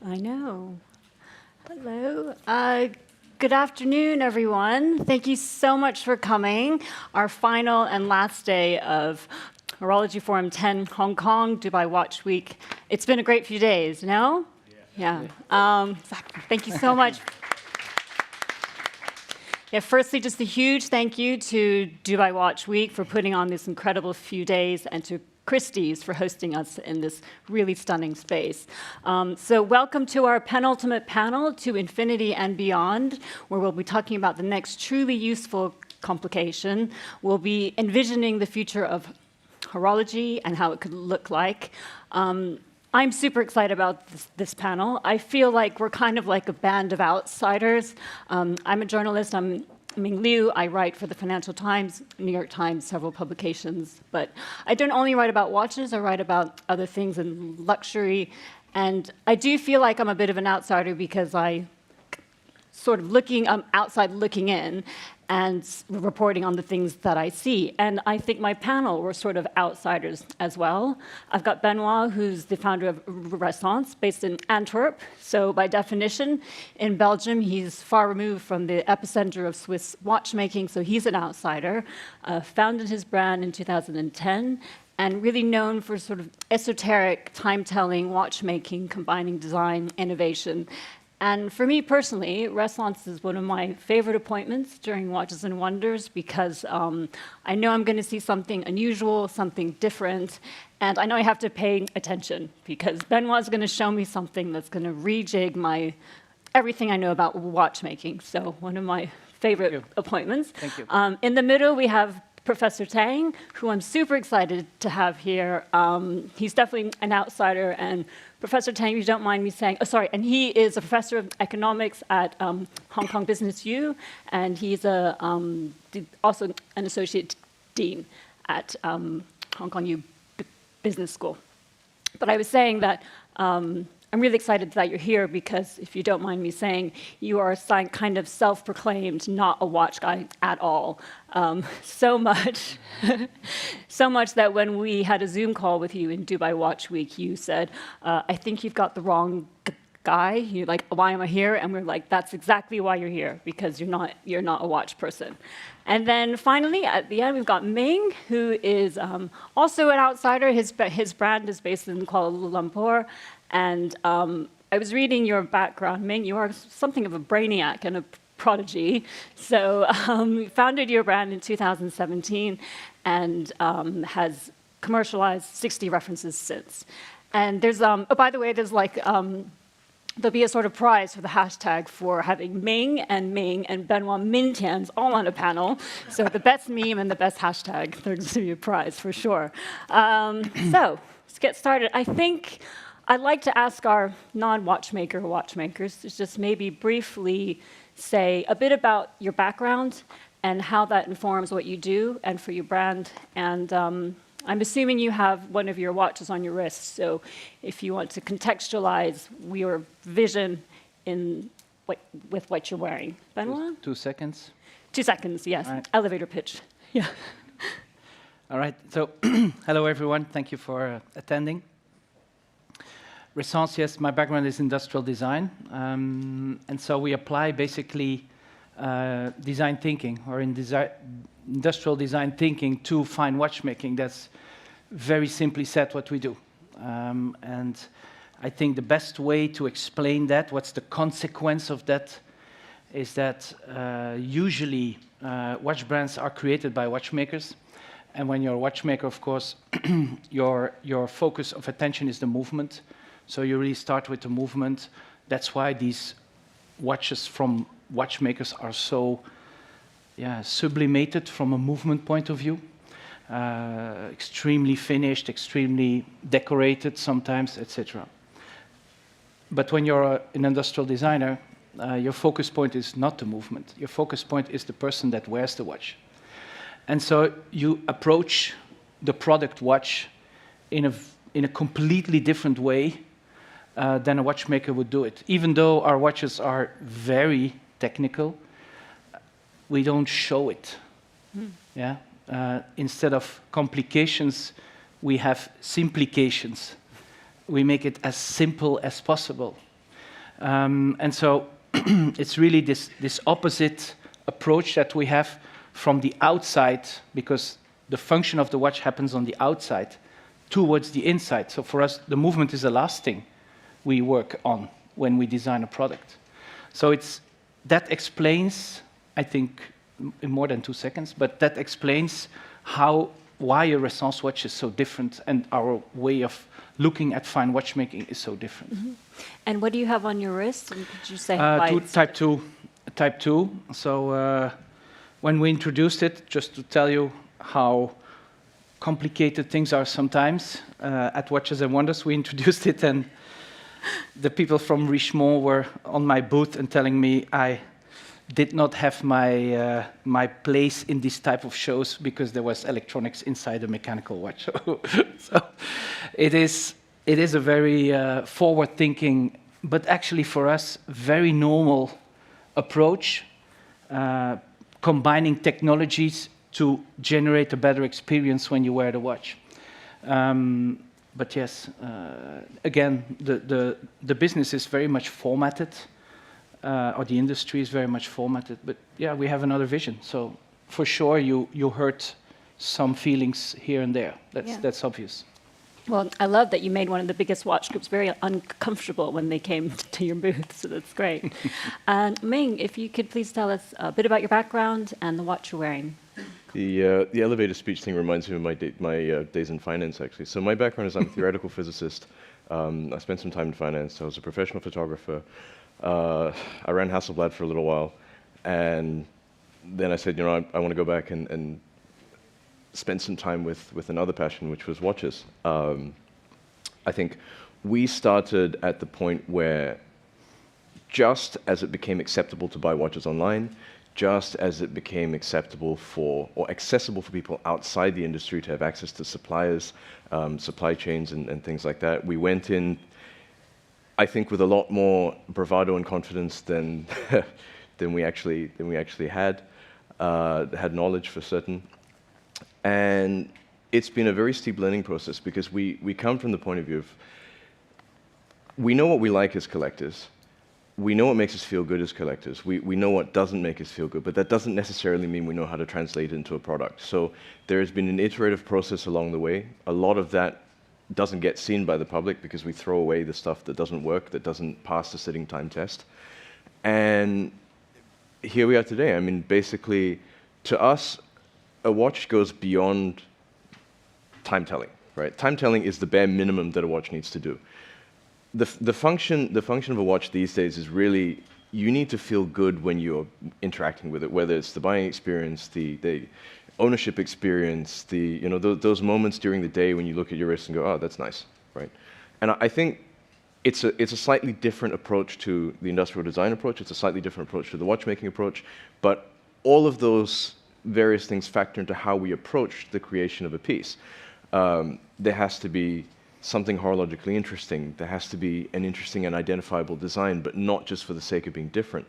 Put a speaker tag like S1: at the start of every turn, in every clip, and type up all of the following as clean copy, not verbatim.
S1: I know. Hello. Good afternoon, everyone. Thank you so much for coming. Our final and last day of Horology Forum 10 Hong Kong, Dubai Watch Week. It's been a great few days, no? Yeah. Thank you so much. Yeah, firstly, just a huge thank you to Dubai Watch Week for putting on this incredible few days, and to Christie's for hosting us in this really stunning space. So welcome to our penultimate panel, To Infinity and Beyond, where we'll be talking about the next truly useful complication. We'll be envisioning the future of horology and how it could look like. I'm super excited about this panel. I feel like we're kind of like a band of outsiders. I'm a journalist. I'm Ming. I write for the Financial Times, New York Times, several publications. But I don't only write about watches. I write about other things in luxury. And I do feel like I'm a bit of an outsider because I'm outside looking in and reporting on the things that I see. And I think my panel were sort of outsiders as well. I've got Benoit, who's the founder of RESSENCE, based in Antwerp. So by definition, in Belgium, he's far removed from the epicenter of Swiss watchmaking, so he's an outsider. Founded his brand in 2010, and really known for sort of esoteric time-telling watchmaking, combining design, innovation. And for me personally, RESSENCE is one of my favorite appointments during Watches and Wonders because I know I'm going to see something unusual, something different, and I know I have to pay attention because Benoit's going to show me something that's going to rejig everything I know about watchmaking. So one of my favorite appointments.
S2: Thank you.
S1: In the middle, we have Professor Thang, who I'm super excited to have here. He's definitely an outsider, and Professor Thang, if you don't mind me saying, and he is a professor of economics at Hong Kong Business U, and he's also an associate dean at Hong Kong U Business School. But I was saying that I'm really excited that you're here because, if you don't mind me saying, you are kind of self-proclaimed not a watch guy at all. So much that when we had a Zoom call with you in Dubai Watch Week, you said, I think you've got the wrong guy. You're like, why am I here? And we're like, that's exactly why you're here, because you're not a watch person. And then finally, at the end, we've got Ming, who is also an outsider. His brand is based in Kuala Lumpur. And I was reading your background, Ming. You are something of a brainiac and a prodigy. So you founded your brand in 2017 and has commercialized 60 references since. And there's, by the way, there's there'll be a sort of prize for the hashtag for having Ming and Benoit Mintiens all on a panel. So the best meme and the best hashtag, there's going to be a prize for sure. So let's get started. I think I'd like to ask our watchmakers to just maybe briefly say a bit about your background and how that informs what you do and for your brand. And I'm assuming you have one of your watches on your wrist, so if you want to contextualize your vision with what you're wearing. Benoit?
S2: 2 seconds.
S1: 2 seconds, yes.
S2: Right.
S1: Elevator pitch. Yeah.
S2: All right. So, hello everyone. Thank you for attending. RESSENCE, yes, my background is industrial design, and so we apply basically design thinking, or industrial design thinking, to fine watchmaking. That's very simply said what we do. And I think the best way to explain that, what's the consequence of that, is that usually watch brands are created by watchmakers. And when you're a watchmaker, of course, your focus of attention is the movement. So you really start with the movement. That's why these watches from watchmakers are so sublimated from a movement point of view. Extremely finished, extremely decorated sometimes, etc. But when you're an industrial designer, your focus point is not the movement. Your focus point is the person that wears the watch. And so you approach the product watch in a completely different way than a watchmaker would do it. Even though our watches are very technical, we don't show it. Yeah? Instead of complications, we have simplications. We make it as simple as possible. And so it's really this opposite approach that we have from the outside, because the function of the watch happens on the outside, towards the inside. So for us, the movement is the last thing we work on when we design a product. So that explains, I think, in more than 2 seconds, but that explains why a RESSENCE watch is so different and our way of looking at fine watchmaking is so different.
S1: Mm-hmm. And what do you have on your wrist? And could you say why
S2: Type 2. So when we introduced it, just to tell you how complicated things are sometimes, at Watches and Wonders we introduced it, and the people from Richemont were on my booth and telling me I did not have my place in this type of shows because there was electronics inside a mechanical watch. So it is a very forward-thinking, but actually for us, very normal approach, combining technologies to generate a better experience when you wear the watch. But yes, again, the business is very much formatted, or the industry is very much formatted. But yeah, we have another vision. So for sure, you hurt some feelings here and there. That's obvious.
S1: Well, I love that you made one of the biggest watch groups very uncomfortable when they came to your booth, so that's great. And Ming, if you could please tell us a bit about your background and the watch you're wearing.
S3: The elevator speech thing reminds me of my days in finance, actually. So my background is I'm a theoretical physicist. I spent some time in finance. I was a professional photographer. I ran Hasselblad for a little while. And then I said, I want to go back and spend some time with another passion, which was watches. I think we started at the point where just as it became acceptable to buy watches online, just as it became acceptable or accessible for people outside the industry to have access to suppliers, supply chains and things like that, we went in, I think, with a lot more bravado and confidence than we actually had knowledge for certain. And it's been a very steep learning process because we come from the point of view of, we know what we like as collectors. We know what makes us feel good as collectors. We know what doesn't make us feel good, but that doesn't necessarily mean we know how to translate it into a product. So there has been an iterative process along the way. A lot of that doesn't get seen by the public because we throw away the stuff that doesn't work, that doesn't pass the sitting time test. And here we are today. I mean, basically, to us, a watch goes beyond time telling, right? Time telling is the bare minimum that a watch needs to do. The function of a watch these days is really, you need to feel good when you're interacting with it, whether it's the buying experience, the ownership experience, those moments during the day when you look at your wrist and go, oh, that's nice, right? And I think it's a slightly different approach to the industrial design approach. It's a slightly different approach to the watchmaking approach, but all of those various things factor into how we approach the creation of a piece. There has to be something horologically interesting. There has to be an interesting and identifiable design, but not just for the sake of being different.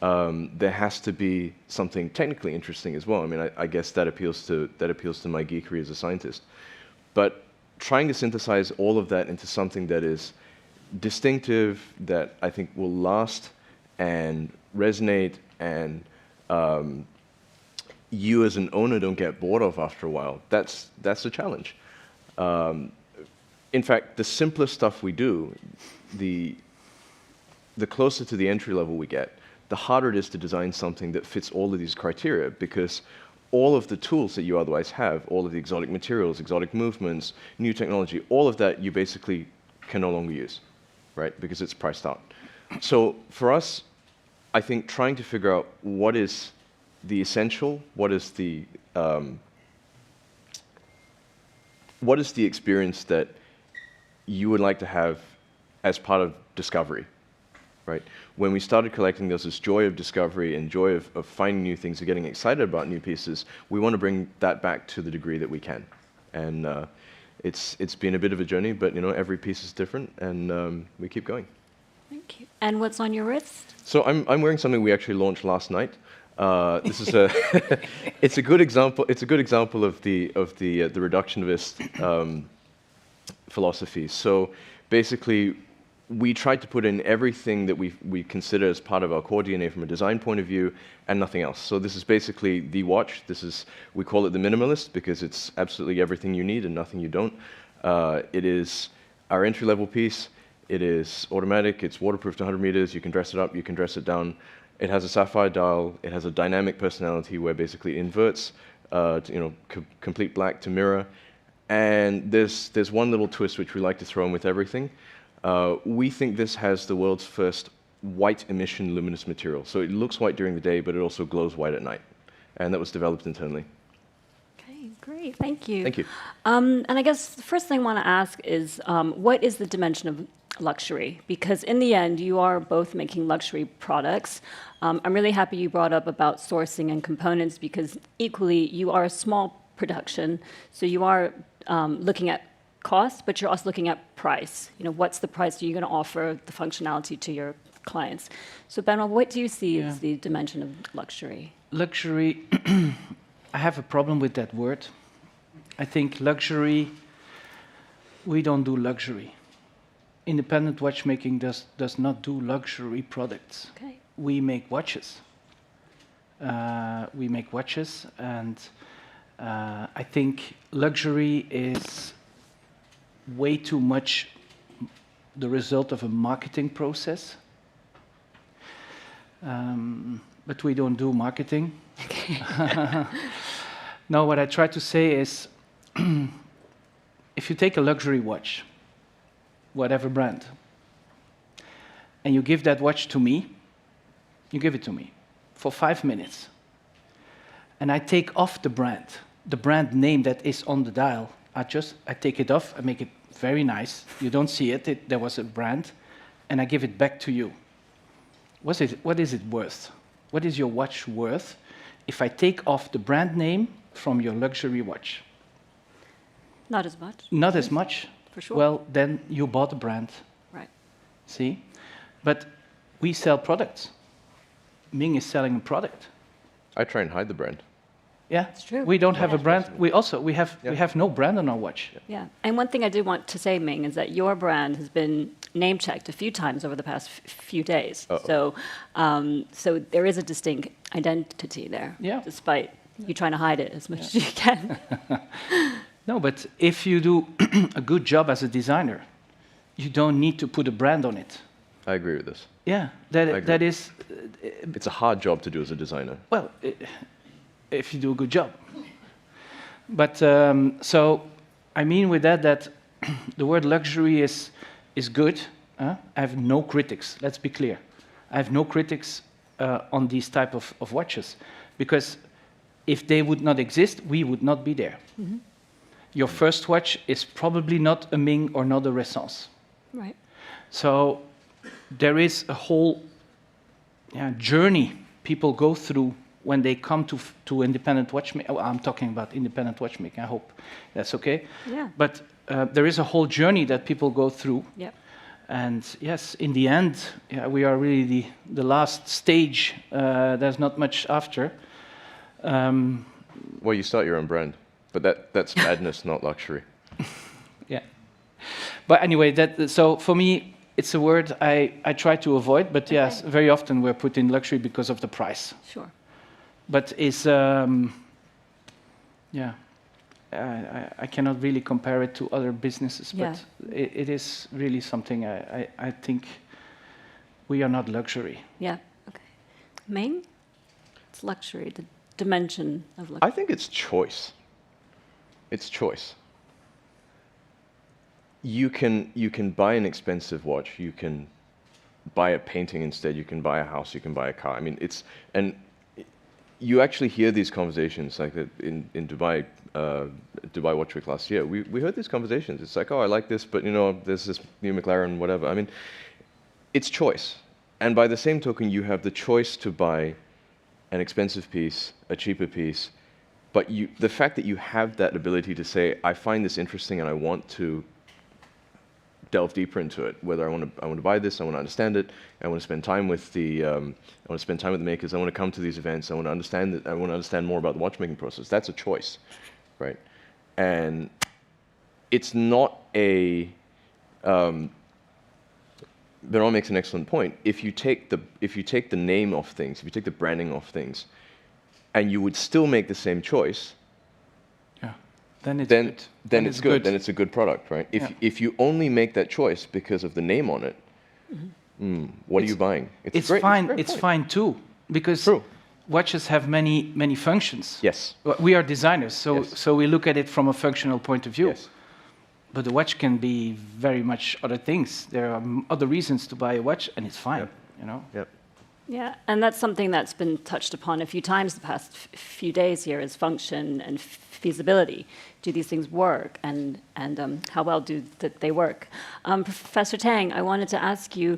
S3: There has to be something technically interesting as well. I mean, I guess that appeals to my geekery as a scientist. But trying to synthesize all of that into something that is distinctive, that I think will last and resonate, and you as an owner don't get bored of after a while, that's a challenge. In fact, the simpler stuff we do, the closer to the entry level we get, the harder it is to design something that fits all of these criteria, because all of the tools that you otherwise have, all of the exotic materials, exotic movements, new technology, all of that you basically can no longer use, right? Because it's priced out. So for us, I think trying to figure out what is the essential, what is the experience that you would like to have as part of discovery, right? When we started collecting, there's this joy of discovery and joy of finding new things and getting excited about new pieces. We want to bring that back to the degree that we can. And it's been a bit of a journey, but every piece is different, and we keep going.
S1: Thank you. And what's on your wrist?
S3: So I'm wearing something we actually launched last night. This is it's a good example. It's a good example of the reductionist philosophy. So basically, we tried to put in everything that we consider as part of our core DNA from a design point of view, and nothing else. So this is basically the watch. We call it the minimalist because it's absolutely everything you need and nothing you don't. It is our entry-level piece. It is automatic. It's waterproof to 100 meters. You can dress it up. You can dress it down. It has a sapphire dial. It has a dynamic personality where basically it inverts, complete black to mirror. And there's one little twist which we like to throw in with everything. We think this has the world's first white emission luminous material. So it looks white during the day, but it also glows white at night. And that was developed internally.
S1: Okay, great. Thank you.
S3: Thank you.
S1: And I guess the first thing I want to ask is, what is the dimension of luxury? Because in the end, you are both making luxury products. I'm really happy you brought up about sourcing and components, because equally, you are a small production. So you are looking at cost, but you're also looking at price. What's the price you're going to offer the functionality to your clients? So Benoit, what do you see as the dimension of luxury?
S2: Luxury, I have a problem with that word. I think luxury, we don't do luxury. Independent watchmaking does not do luxury products.
S1: Okay.
S2: We make watches. And I think luxury is way too much the result of a marketing process. But we don't do marketing. No, what I try to say is, if you take a luxury watch, whatever brand, and you give that watch to me, you give it to me for 5 minutes, and I take off the brand name that is on the dial. I take it off, I make it very nice. You don't see it, there was a brand, and I give it back to you. What is it worth? What is your watch worth if I take off the brand name from your luxury watch?
S1: Not as much.
S2: Not as much?
S1: For sure.
S2: Well, then you bought a brand.
S1: Right.
S2: See? But we sell products. Ming is selling a product.
S3: I try and hide the brand.
S2: Yeah,
S1: it's true.
S2: We don't have a brand. We have no brand on our watch.
S1: Yeah, and one thing I did want to say, Ming, is that your brand has been name checked a few times over the past few days. So there is a distinct identity there.
S2: Yeah.
S1: Despite you trying to hide it as much as you can.
S2: No, but if you do a good job as a designer, you don't need to put a brand on it.
S3: I agree with this.
S2: Yeah, that is.
S3: It's a hard job to do as a designer.
S2: Well, if you do a good job. But so I mean with that the word luxury is good. I have no critics. Let's be clear. I have no critics on these type of watches, because if they would not exist, we would not be there. Mm-hmm. Your first watch is probably not a Ming or not a RESSENCE.
S1: Right.
S2: So there is a whole journey people go through when they come to independent watchmaking. Oh, I'm talking about independent watchmaking. I hope that's okay.
S1: Yeah.
S2: But there is a whole journey that people go through.
S1: Yep.
S2: And yes, in the end, we are really the last stage. There's not much after.
S3: Well, you start your own brand, but that's madness, not luxury.
S2: Yeah. But anyway, so for me, it's a word I try to avoid. But yes, very often we're put in luxury because of the price.
S1: Sure.
S2: But it's, I cannot really compare it to other businesses, but it is really something I think we are not luxury.
S1: Yeah, okay. Ming? It's luxury, the dimension of luxury.
S3: I think it's choice. It's choice. You can buy an expensive watch, you can buy a painting instead, you can buy a house, you can buy a car. I mean, and you actually hear these conversations, like in Dubai Watch Week last year. We heard these conversations. It's like, oh, I like this, but there's this new McLaren, whatever. I mean, it's choice. And by the same token, you have the choice to buy an expensive piece, a cheaper piece, but the fact that you have that ability to say, I find this interesting and I want to delve deeper into it. Whether I want to buy this, I want to understand it. I want to spend time with the makers. I want to come to these events. I want to understand it. I want to understand more about the watchmaking process. That's a choice, right? And it's not Benoit makes an excellent point. If you take the name of things, if you take the branding of things, and you would still make the same choice,
S2: Yeah. Then it's
S3: then
S2: good.
S3: then it's good. Then it's a good product, right? If you only make that choice because of the name on it, what are you buying?
S2: It's
S3: great,
S2: fine.
S3: great
S2: It's
S3: point.
S2: fine too, because
S3: True.
S2: watches have many functions.
S3: Yes.
S2: We are designers,
S3: Yes.
S2: so we look at it from a functional point of view.
S3: Yes.
S2: But the watch can be very much other things. There are other reasons to buy a watch, and it's fine.
S3: Yep.
S2: You know.
S3: Yep.
S1: Yeah, and that's something that's been touched upon a few times the past few days here is function and feasibility. Do these things work, and how well do they work? Professor Thang, I wanted to ask you,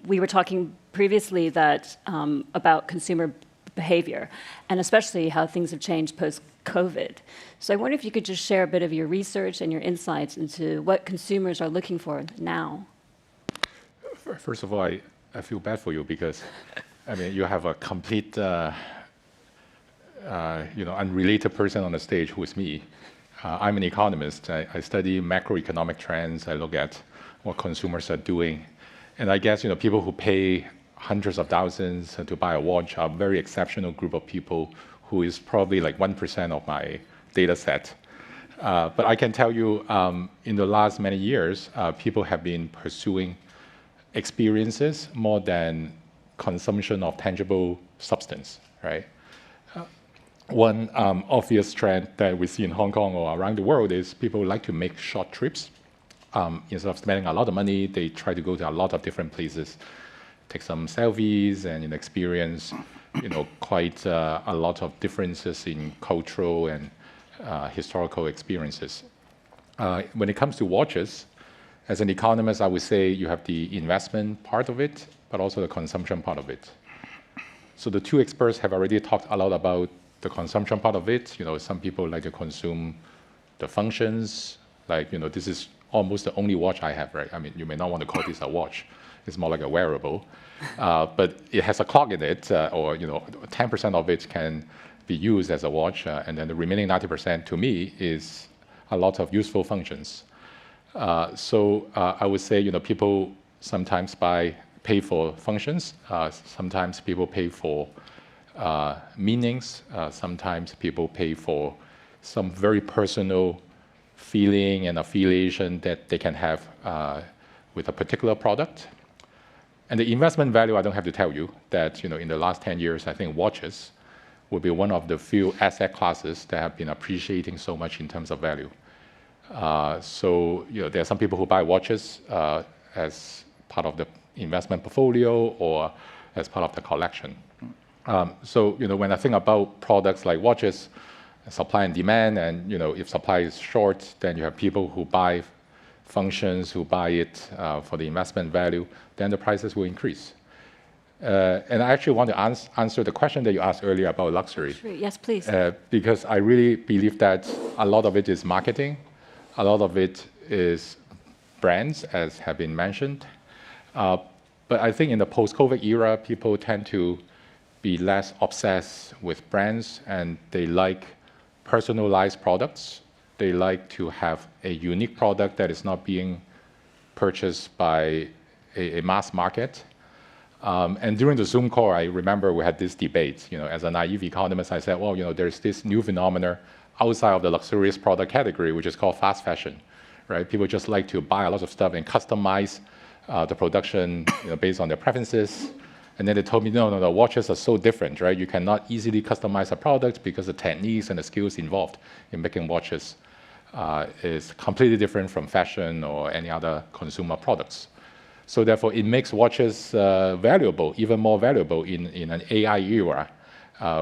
S1: we were talking previously about consumer behavior, and especially how things have changed post-COVID. So I wonder if you could just share a bit of your research and your insights into what consumers are looking for now.
S4: First of all, I feel bad for you because, I mean, you have a complete, unrelated person on the stage who is me. I'm an economist. I study macroeconomic trends. I look at what consumers are doing. And I guess, people who pay hundreds of thousands to buy a watch are a very exceptional group of people who is probably like 1% of my data set. But I can tell you, in the last many years, people have been pursuing experiences more than consumption of tangible substance, right? One obvious trend that we see in Hong Kong or around the world is people like to make short trips. Instead of spending a lot of money, they try to go to a lot of different places, take some selfies and experience, quite a lot of differences in cultural and historical experiences. When it comes to watches, as an economist, I would say you have the investment part of it, but also the consumption part of it. So the two experts have already talked a lot about the consumption part of it. Some people like to consume the functions. Like, this is almost the only watch I have, right? I mean, you may not want to call this a watch. It's more like a wearable. But it has a clock in it, or 10% of it can be used as a watch, and then the remaining 90% to me is a lot of useful functions. So I would say, people sometimes pay for functions. Sometimes people pay for meanings. Sometimes people pay for some very personal feeling and affiliation that they can have with a particular product. And the investment value, I don't have to tell you that, in the last 10 years, I think watches will be one of the few asset classes that have been appreciating so much in terms of value. So there are some people who buy watches as part of the investment portfolio or as part of the collection. So when I think about products like watches, supply and demand, and if supply is short, then you have people who buy functions, who buy it for the investment value, then the prices will increase. And I actually want to answer the question that you asked earlier about luxury.
S1: Sure. Yes, please.
S4: Because I really believe that a lot of it is marketing. A lot of it is brands, as have been mentioned. But I think in the post-COVID era, people tend to be less obsessed with brands, and they like personalized products. They like to have a unique product that is not being purchased by a mass market. And during the Zoom call, I remember we had this debate. As a naive economist, I said, well, there's this new phenomenon outside of the luxurious product category, which is called fast fashion, right? People just like to buy a lot of stuff and customize the production based on their preferences. And then they told me, no, watches are so different, right? You cannot easily customize a product because the techniques and the skills involved in making watches is completely different from fashion or any other consumer products. So therefore, it makes watches valuable, even more valuable in an AI era,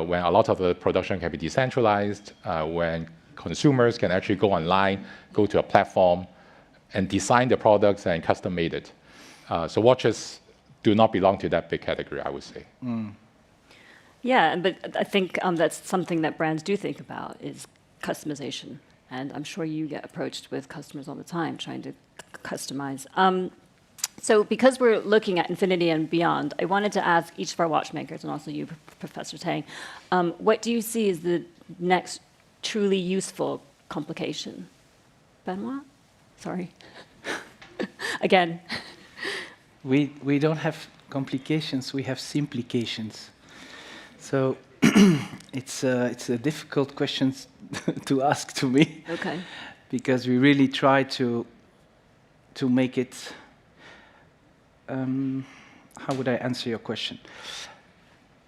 S4: when a lot of the production can be decentralized, when consumers can actually go online, go to a platform, and design the products and custom made it. So watches do not belong to that big category, I would say.
S1: Yeah, but I think that's something that brands do think about is customization. And I'm sure you get approached with customers all the time trying to customize. So because we're looking at infinity and beyond, I wanted to ask each of our watchmakers, and also you, Professor Thang, what do you see as the next truly useful complication? Benoit? Sorry. Again.
S2: We don't have complications, we have simplications. So it's a difficult question to ask to me.
S1: Okay.
S2: Because we really try to make it. How would I answer your question?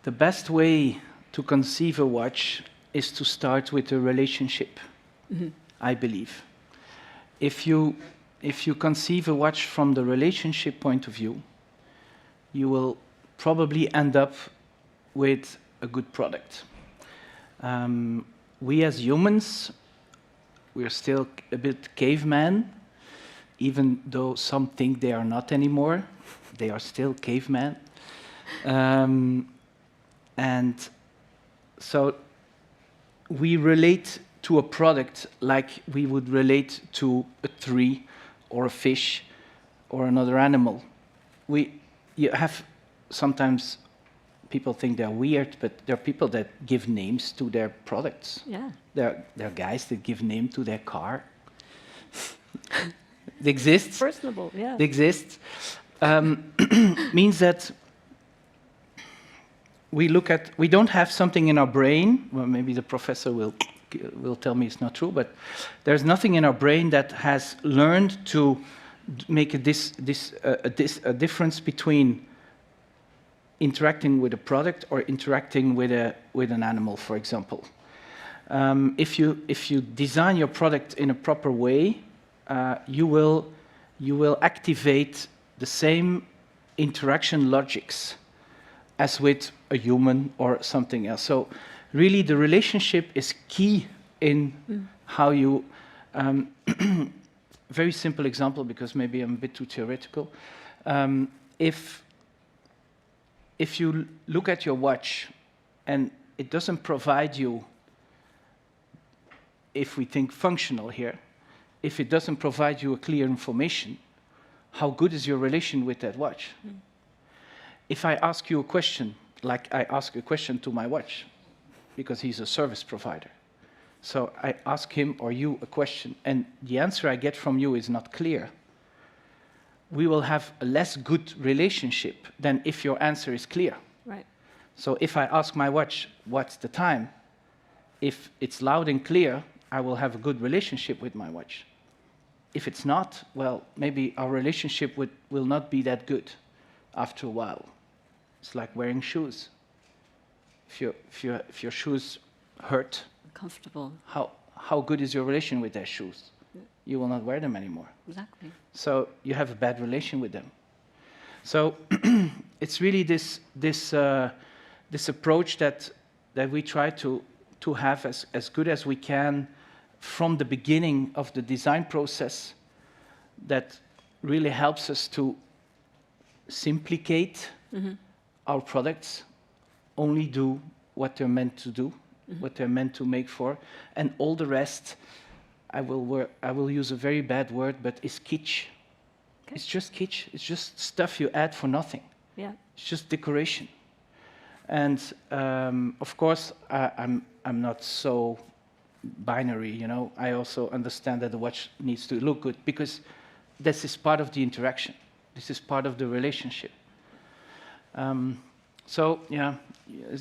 S2: The best way to conceive a watch is to start with a relationship. I believe. If you conceive a watch from the relationship point of view, you will probably end up with a good product. We as humans, we're still a bit caveman, even though some think they are not anymore. They are still caveman. And so we relate to a product like we would relate to a tree or a fish or another animal. You have sometimes people think they're weird, but there are people that give names to their products.
S1: Yeah.
S2: There are guys that give name to their car. It exists.
S1: Personable, yeah.
S2: It exists. Means that we don't have something in our brain. Well, maybe the professor will tell me it's not true, but there's nothing in our brain that has learned to make a difference between interacting with a product or interacting with an animal, for example. If you design your product in a proper way, you will activate the same interaction logics as with a human or something else. So really the relationship is key in how you, very simple example, because maybe I'm a bit too theoretical. If you look at your watch and it doesn't provide you, if we think functional here, if it doesn't provide you a clear information, how good is your relation with that watch? If I ask you a question, like I ask a question to my watch, because he's a service provider. So I ask him or you a question, and the answer I get from you is not clear. We will have a less good relationship than if your answer is clear.
S1: Right.
S2: So if I ask my watch, what's the time? If it's loud and clear, I will have a good relationship with my watch. If it's not, well, maybe our relationship will not be that good after a while. It's like wearing shoes. If your shoes hurt,
S1: Comfortable.
S2: how good is your relation with their shoes? You will not wear them anymore.
S1: Exactly.
S2: So you have a bad relation with them. So it's really this approach that we try to have as good as we can from the beginning of the design process, that really helps us to simplicate our products, only do what they're meant to do, what they're meant to make for, and all the rest, I will use a very bad word, but is kitsch. Okay. It's just kitsch. It's just stuff you add for nothing.
S1: Yeah.
S2: It's just decoration. And of course, I'm not so binary, you know. I also understand that the watch needs to look good, because this is part of the interaction. This is part of the relationship. So yeah,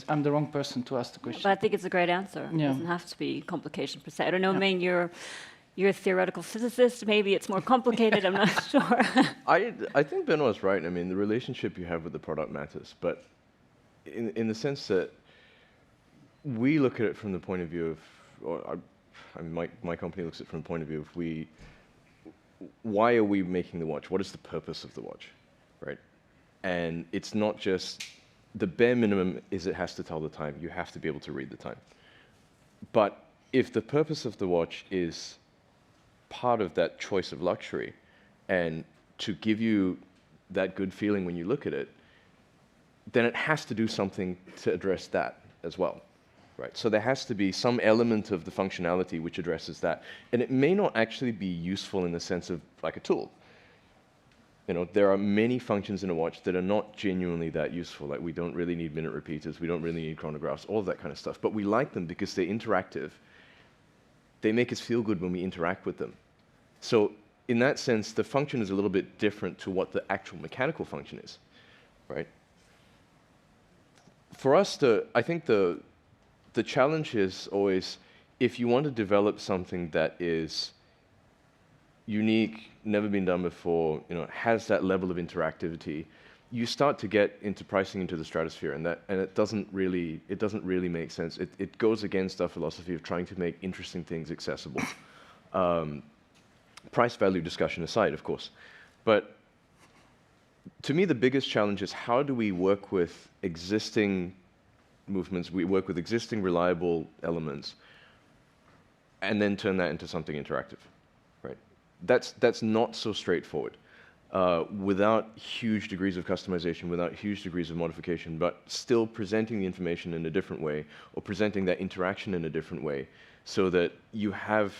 S2: I'm the wrong person to ask the question.
S1: But I think it's a great answer.
S2: Yeah.
S1: It doesn't have to be complication per se. I don't know,
S2: Yeah.
S1: Ming, you're a theoretical physicist. Maybe it's more complicated. I'm not sure.
S3: I think Benoit's right. I mean, the relationship you have with the product matters, but in the sense that we look at it from the point of view of, I mean, my company looks at it from the point of view of why are we making the watch? What is the purpose of the watch, right? And it's not just, the bare minimum is it has to tell the time. You have to be able to read the time. But if the purpose of the watch is part of that choice of luxury, and to give you that good feeling when you look at it, then it has to do something to address that as well, right? So there has to be some element of the functionality which addresses that. And it may not actually be useful in the sense of like a tool. You know, there are many functions in a watch that are not genuinely that useful. Like we don't really need minute repeaters, we don't really need chronographs, all of that kind of stuff. But we like them because they're interactive. They make us feel good when we interact with them. So in that sense, the function is a little bit different to what the actual mechanical function is, right? For us, I think the challenge is always, if you want to develop something that is unique, never been done before, has that level of interactivity, you start to get into pricing into the stratosphere, and it doesn't really make sense. It goes against our philosophy of trying to make interesting things accessible. Price value discussion aside, of course, but to me the biggest challenge is how do we work with existing movements, we work with existing reliable elements, and then turn that into something interactive, right? That's not so straightforward. Without huge degrees of customization, without huge degrees of modification, but still presenting the information in a different way, or presenting that interaction in a different way, so that you have,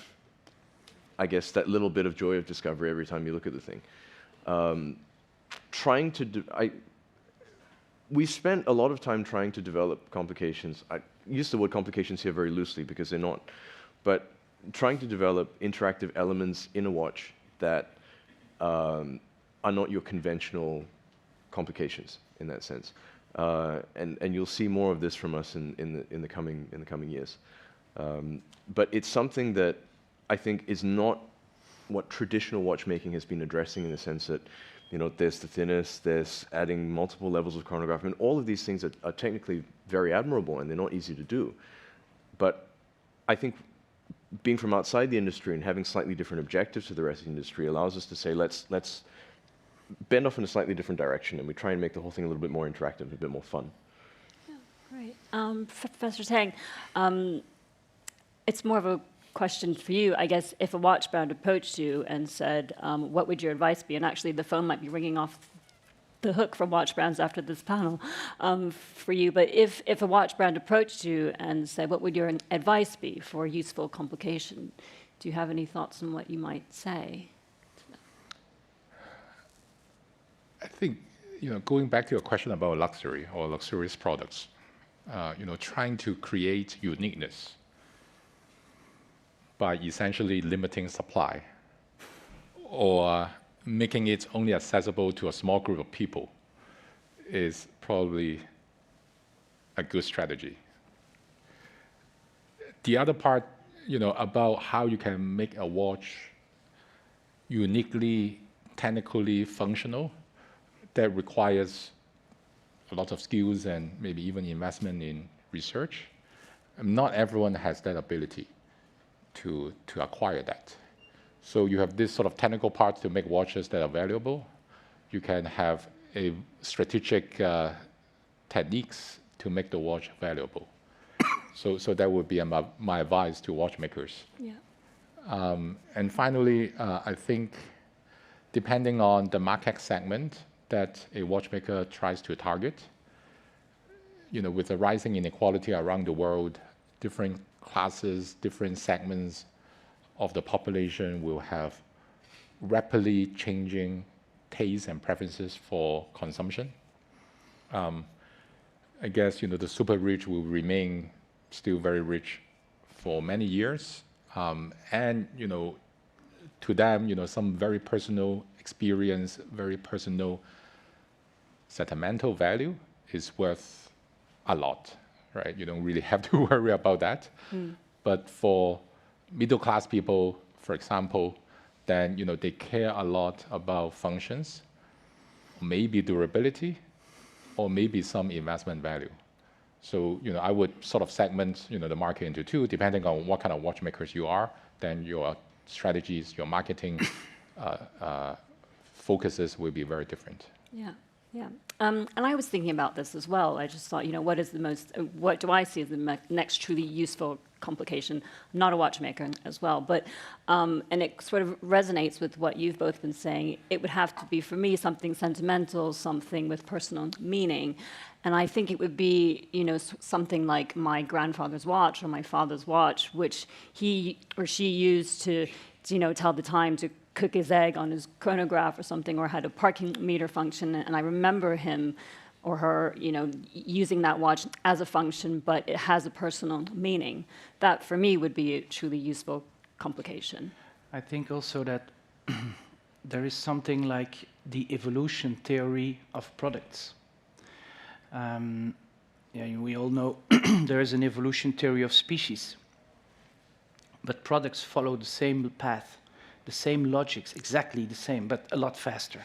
S3: I guess, that little bit of joy of discovery every time you look at the thing. We spent a lot of time trying to develop complications. I use the word complications here very loosely because they're not, but trying to develop interactive elements in a watch that are not your conventional complications in that sense. And you'll see more of this from us in the coming years. But it's something that I think is not what traditional watchmaking has been addressing, in the sense that, there's the thinness, there's adding multiple levels of chronograph, and all of these things are technically very admirable, and they're not easy to do. But I think being from outside the industry and having slightly different objectives to the rest of the industry allows us to say, let's bend off in a slightly different direction, and we try and make the whole thing a little bit more interactive, a bit more fun.
S1: Yeah, great. Professor Thang, it's more of a question for you, I guess. If a watch brand approached you and said, what would your advice be? And actually the phone might be ringing off the hook from watch brands after this panel for you. But if a watch brand approached you and said, what would your advice be for useful complication? Do you have any thoughts on what you might say?
S4: I think, going back to your question about luxury or luxurious products, trying to create uniqueness by essentially limiting supply or making it only accessible to a small group of people is probably a good strategy. The other part, about how you can make a watch uniquely, technically functional, that requires a lot of skills and maybe even investment in research. Not everyone has that ability to acquire that. So you have this sort of technical part to make watches that are valuable. You can have a strategic techniques to make the watch valuable. So that would be my advice to watchmakers.
S1: Yeah.
S4: And finally, I think depending on the market segment that a watchmaker tries to target, with the rising inequality around the world, different classes, different segments of the population will have rapidly changing tastes and preferences for consumption. I guess, the super rich will remain still very rich for many years. And, to them, some very personal experience, very personal sentimental value is worth a lot, right? You don't really have to worry about that. But for middle-class people, for example, then, they care a lot about functions, maybe durability, or maybe some investment value. So, I would sort of segment, the market into two, depending on what kind of watchmakers you are, then your strategies, your marketing focuses will be very different.
S1: Yeah. Yeah, and I was thinking about this as well. I just thought, what do I see as the next truly useful complication? I'm not a watchmaker as well, but, and it sort of resonates with what you've both been saying. It would have to be, for me, something sentimental, something with personal meaning. And I think it would be, something like my grandfather's watch or my father's watch, which he or she used to, tell the time, to cook his egg on his chronograph or something, or had a parking meter function. And I remember him or her, using that watch as a function, but it has a personal meaning. That, for me, would be a truly useful complication.
S2: I think also that there is something like the evolution theory of products. Yeah, we all know there is an evolution theory of species, but products follow the same path, the same logics, exactly the same, but a lot faster.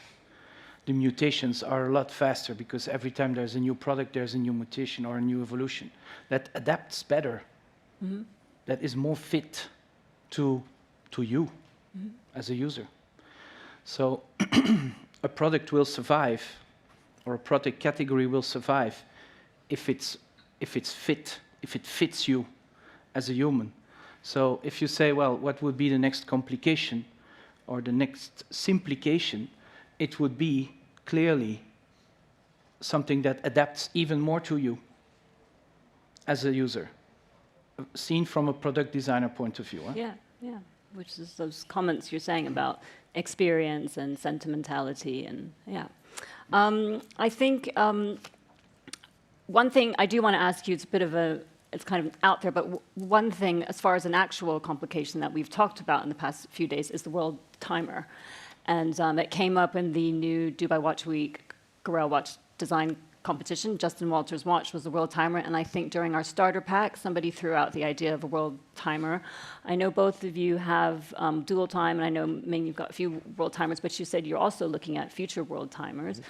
S2: The mutations are a lot faster because every time there's a new product, there's a new mutation or a new evolution that adapts better, that is more fit to you as a user. So a product will survive, or a product category will survive if it fits you as a human. So if you say, well, what would be the next complication or the next simplification, it would be clearly something that adapts even more to you as a user, seen from a product designer point of view. Huh?
S1: Yeah, yeah. Which is those comments you're saying about experience and sentimentality, and yeah. I think one thing I do want to ask you, it's kind of out there, but one thing as far as an actual complication that we've talked about in the past few days is the world timer. And it came up in the new Dubai Watch Week Gorilla Watch design competition. Justin Walter's watch was the world timer, and I think during our starter pack, somebody threw out the idea of a world timer. I know both of you have dual time, and I know, Ming, you've got a few world timers, but you said you're also looking at future world timers.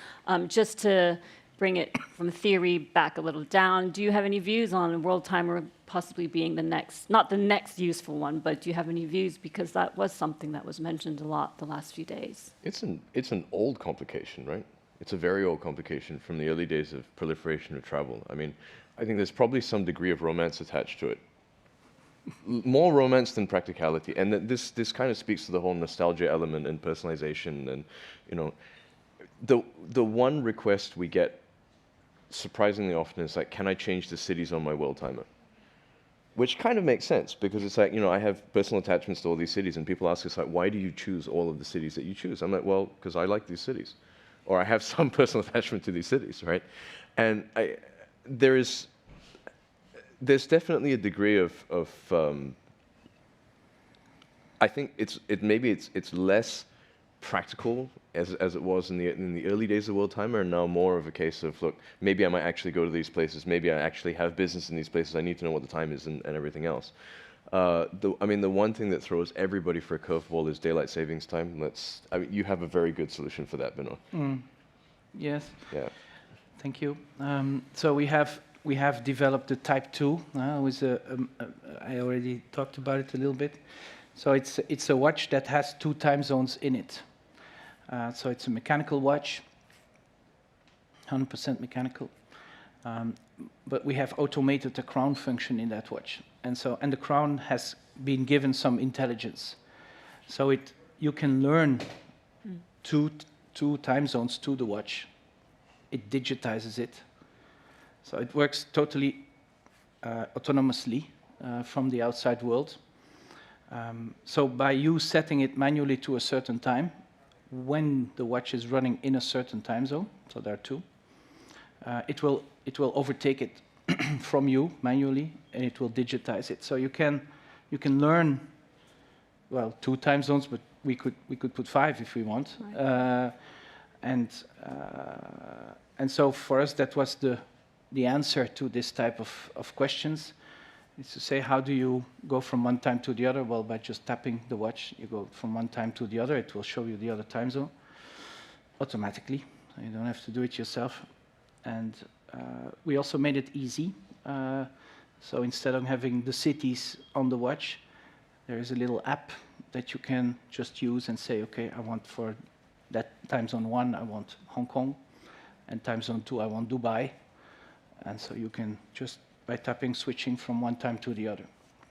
S1: Just to bring it from theory back a little down, do you have any views on a world timer possibly being the next, not the next useful one, but do you have any views? Because that was something that was mentioned a lot the last few days.
S3: It's an old complication, right? It's a very old complication from the early days of proliferation of travel. I mean, I think there's probably some degree of romance attached to it. More romance than practicality. And this kind of speaks to the whole nostalgia element and personalization. And, you know, the one request we get surprisingly often is like, can I change the cities on my world timer? Which kind of makes sense, because it's like, you know, I have personal attachments to all these cities, and people ask us, like, why do you choose all of the cities that you choose? I'm like, well, because I like these cities. Or I have some personal attachment to these cities, right? And there's definitely a degree of I think it's less practical as it was in the early days of world timer, and now more of a case of, look, maybe I might actually go to these places, maybe I actually have business in these places, I need to know what the time is and everything else. I mean, the one thing that throws everybody for a curveball is daylight savings time. I mean, you have a very good solution for that, Benoit.
S2: Yes.
S3: Yeah.
S2: Thank you. So we have developed the Type 2. I already talked about it a little bit. So it's a watch that has 2 time zones in it. So it's a mechanical watch, 100% mechanical. But we have automated the crown function in that watch, and the crown has been given some intelligence, so you can learn two time zones to the watch. It digitizes it, so it works totally autonomously from the outside world. So by you setting it manually to a certain time, when the watch is running in a certain time zone, so there are 2. It will overtake it from you manually, and it will digitize it. So you can learn, well, 2 time zones, but we could put 5 if we want. Right. And so for us, that was the answer to this type of questions. Is to say, how do you go from one time to the other? Well, by just tapping the watch, you go from one time to the other. It will show you the other time zone automatically. You don't have to do it yourself. And we also made it easy. So instead of having the cities on the watch, there is a little app that you can just use and say, okay, I want for that time zone 1, I want Hong Kong, and time zone 2, I want Dubai. And so you can just, by tapping, switching from one time to the other.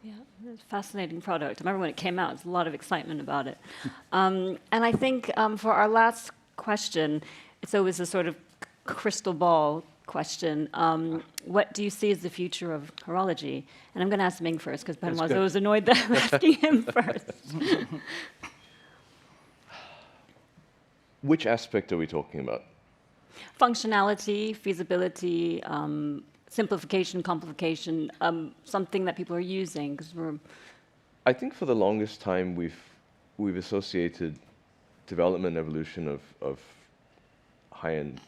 S1: Yeah, it's a fascinating product. I remember when it came out, there's a lot of excitement about it. And I think for our last question, it's always a sort of crystal ball question. What do you see as the future of horology? And I'm going to ask Ming first, because Benoit was annoyed that I'm asking him first.
S3: Which aspect are we talking about?
S1: Functionality, feasibility, simplification, complication, something that people are using. Because
S3: I think for the longest time we've associated development and evolution of high-end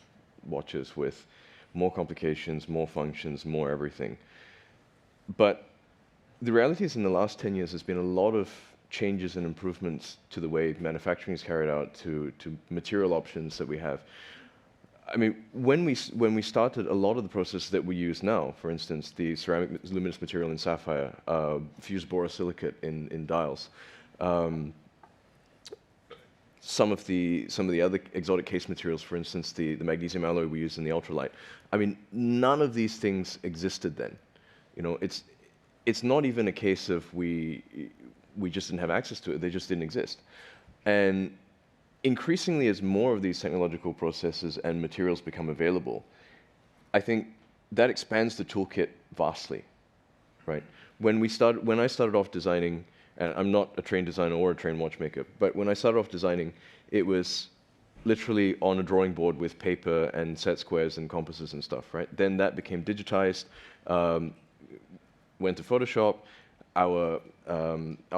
S3: watches with more complications, more functions, more everything. But the reality is in the last 10 years, there's been a lot of changes and improvements to the way manufacturing is carried out, to material options that we have. I mean, when we started, a lot of the processes that we use now, for instance, the ceramic luminous material in sapphire, fused borosilicate in dials, some of the other exotic case materials, for instance, the magnesium alloy we use in the ultralight. I mean, none of these things existed then. You know, it's not even a case of we just didn't have access to it; they just didn't exist. And increasingly, as more of these technological processes and materials become available, I think that expands the toolkit vastly, right? When I started off designing, and I'm not a trained designer or a trained watchmaker, but when I started off designing, it was literally on a drawing board with paper and set squares and compasses and stuff, right? Then that became digitized, went to Photoshop. Our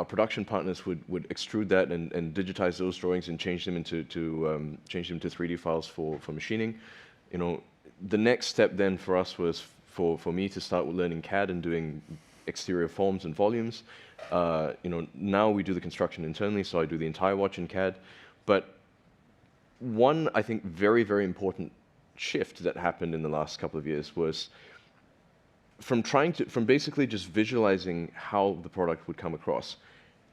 S3: production partners would extrude that and digitize those drawings and change them into 3D files for machining. You know, the next step then for us was for me to start learning CAD and doing exterior forms and volumes. You know, now we do the construction internally, so I do the entire watch in CAD. But one, I think, very, very important shift that happened in the last couple of years was from basically just visualizing how the product would come across,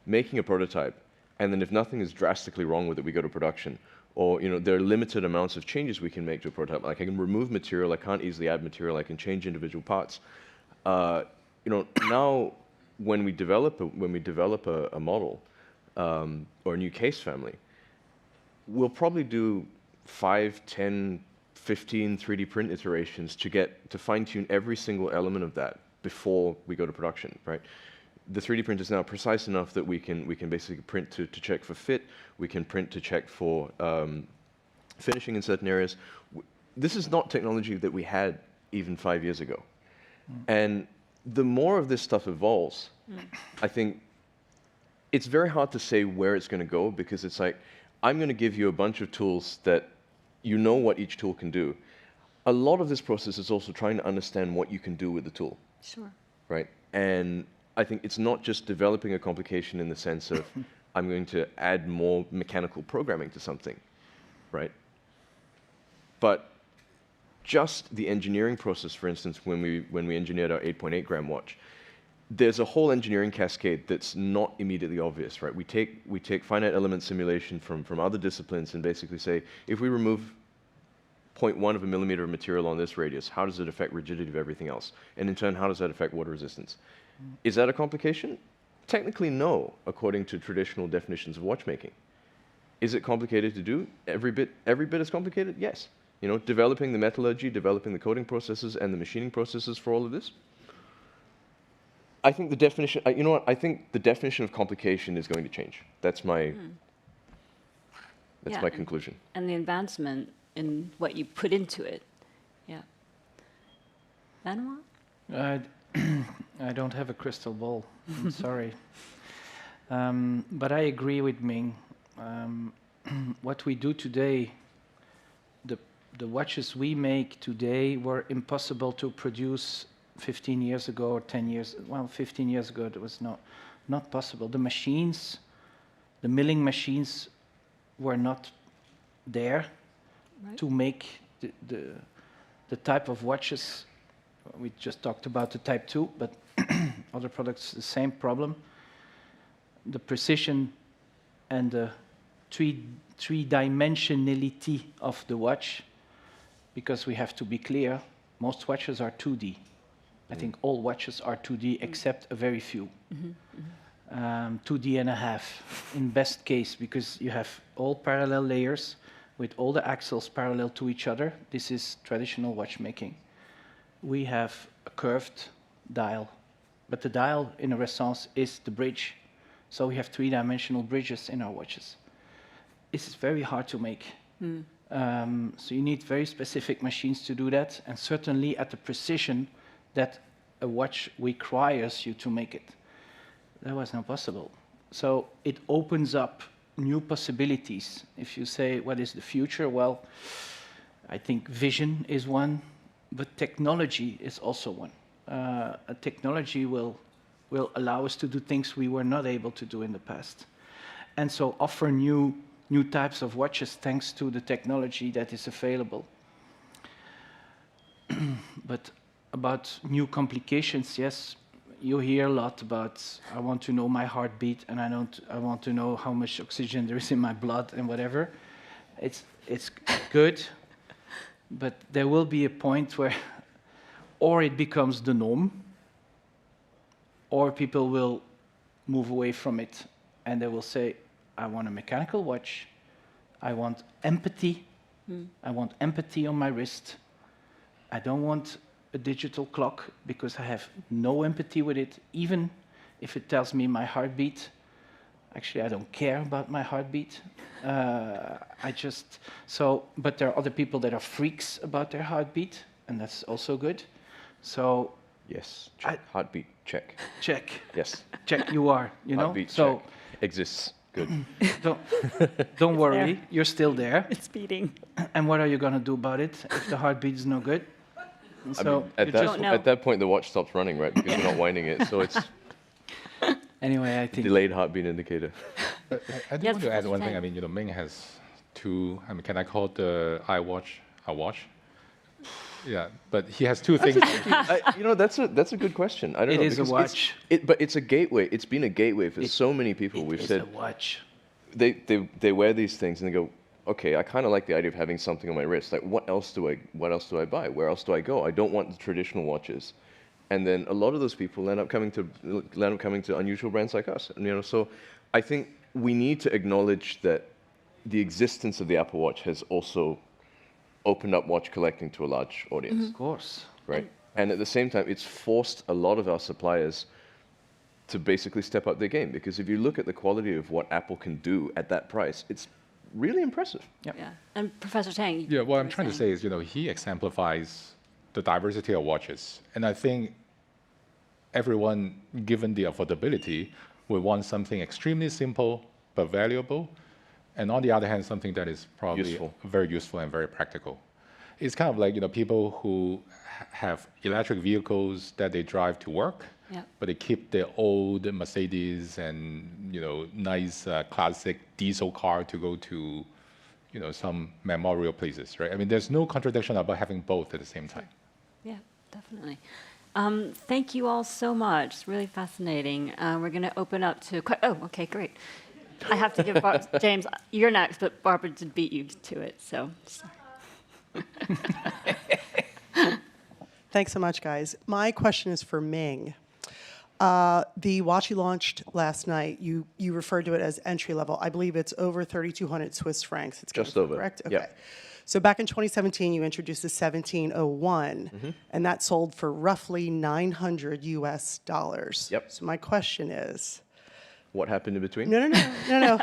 S3: making a prototype, and then if nothing is drastically wrong with it, we go to production. Or, you know, there are limited amounts of changes we can make to a prototype. Like I can remove material, I can't easily add material, I can change individual parts. You know, now when we develop a model or a new case family, we'll probably do 5, 10, 15 3D print iterations to fine-tune every single element of that before we go to production, right? The 3D print is now precise enough that we can basically print to check for fit, we can print to check for finishing in certain areas. This is not technology that we had even 5 years ago. And the more of this stuff evolves, I think it's very hard to say where it's going to go, because it's like, I'm going to give you a bunch of tools that you know what each tool can do. A lot of this process is also trying to understand what you can do with the tool.
S1: Sure.
S3: Right? And I think it's not just developing a complication in the sense of I'm going to add more mechanical programming to something, right? But just the engineering process, for instance, when we engineered our 8.8 gram watch, there's a whole engineering cascade that's not immediately obvious, right? We take finite element simulation from other disciplines and basically say, if we remove 0.1 of a millimeter of material on this radius, how does it affect rigidity of everything else? And in turn, how does that affect water resistance? Is that a complication? Technically, no, according to traditional definitions of watchmaking. Is it complicated to do? Every bit as complicated? Yes. You know, developing the metallurgy, developing the coating processes and the machining processes for all of this. I think the definition, you know what, I think the definition of complication is going to change. That's my conclusion.
S1: And the advancement in what you put into it. Yeah. Benoit?
S2: I don't have a crystal ball. I'm sorry. But I agree with Ming. What we do today, the watches we make today were impossible to produce 15 years ago or 10 years, well, 15 years ago, it was not possible. The machines, the milling machines were not there to make the type of watches. We just talked about the Type 2, but other products, the same problem. The precision and the three-dimensionality of the watch, because we have to be clear, most watches are 2D. I think all watches are 2D except a very few. 2D and a half in best case, because you have all parallel layers with all the axles parallel to each other. This is traditional watchmaking. We have a curved dial, but the dial in a RESSENCE is the bridge. So we have three-dimensional bridges in our watches. It's very hard to make. So you need very specific machines to do that, and certainly at the precision that a watch requires you to make it. That was not possible. So it opens up new possibilities. If you say, what is the future? Well, I think vision is one, but technology is also one. A technology will allow us to do things we were not able to do in the past. And so offer new types of watches thanks to the technology that is available. But about new complications, yes, you hear a lot about, I want to know my heartbeat, and I want to know how much oxygen there is in my blood and whatever. It's good, but there will be a point where or it becomes the norm, or people will move away from it, and they will say, I want a mechanical watch, I want empathy, I want empathy on my wrist, I don't want a digital clock because I have no empathy with it, even if it tells me my heartbeat. Actually, I don't care about my heartbeat. But there are other people that are freaks about their heartbeat, and that's also good. So
S3: Yes, check. Heartbeat, check.
S2: check,
S3: Yes.
S2: check. You are, you know.
S3: Heartbeat,
S2: So
S3: check. Exists. Good.
S2: don't worry,
S1: there.
S2: you're still there.
S1: It's beating.
S2: And what are you gonna do about it if the heartbeat is no good? And
S3: I
S2: so
S3: mean, at,
S2: you
S3: that,
S2: just-
S1: know.
S3: at that point, the watch stops running, right? Because you're not winding it. So it's
S2: anyway, I think
S3: delayed heartbeat indicator.
S4: I do
S1: Yes,
S4: want to add
S1: Professor
S4: one thing.
S1: Thein.
S4: I mean, Ming has two. I mean, can I call the iWatch a watch? Yeah, but he has two things.
S3: That's a good question. I don't
S2: It
S3: know.
S2: is a
S3: because
S2: watch.
S3: But it's a gateway. It's been a gateway for so many people. We've
S2: it's
S3: said
S2: a watch.
S3: they wear these things and they go, okay, I kind of like the idea of having something on my wrist. Like, what else do I buy? Where else do I go? I don't want the traditional watches. And then a lot of those people end up coming to unusual brands like us. And, so I think we need to acknowledge that the existence of the Apple Watch has also opened up watch collecting to a large audience,
S2: Of course.
S3: right? And at the same time, it's forced a lot of our suppliers to basically step up their game, because if you look at the quality of what Apple can do at that price, it's really impressive.
S2: Yep.
S1: Yeah. And Professor Thang.
S4: Yeah, what
S1: you
S4: I'm
S1: were
S4: trying to
S1: saying.
S4: say is, he exemplifies the diversity of watches. And I think everyone, given the affordability, would want something extremely simple but valuable. And on the other hand, something that is probably
S3: Useful.
S4: very useful and very practical. It's kind of like, people who have electric vehicles that they drive to work,
S1: Yep.
S4: but they keep their old Mercedes and, nice classic diesel car to go to, some memorial places, right? I mean, there's no contradiction about having both at the same time.
S1: Yeah, definitely. Thank you all so much. It's really fascinating. We're going to open up to. Okay, great. I have to give James, you're next, but Barbara did beat you to it, so.
S5: Thanks so much, guys. My question is for Ming. The watch you launched last night, you referred to it as entry level. I believe it's over 3,200 Swiss francs. It's
S3: Just
S5: going for,
S3: over,
S5: correct?
S3: yeah.
S5: Okay. So back in 2017, you introduced the 1701, and that sold for roughly $900 US.
S3: Yep.
S5: So my question is,
S3: What happened in between?
S5: no.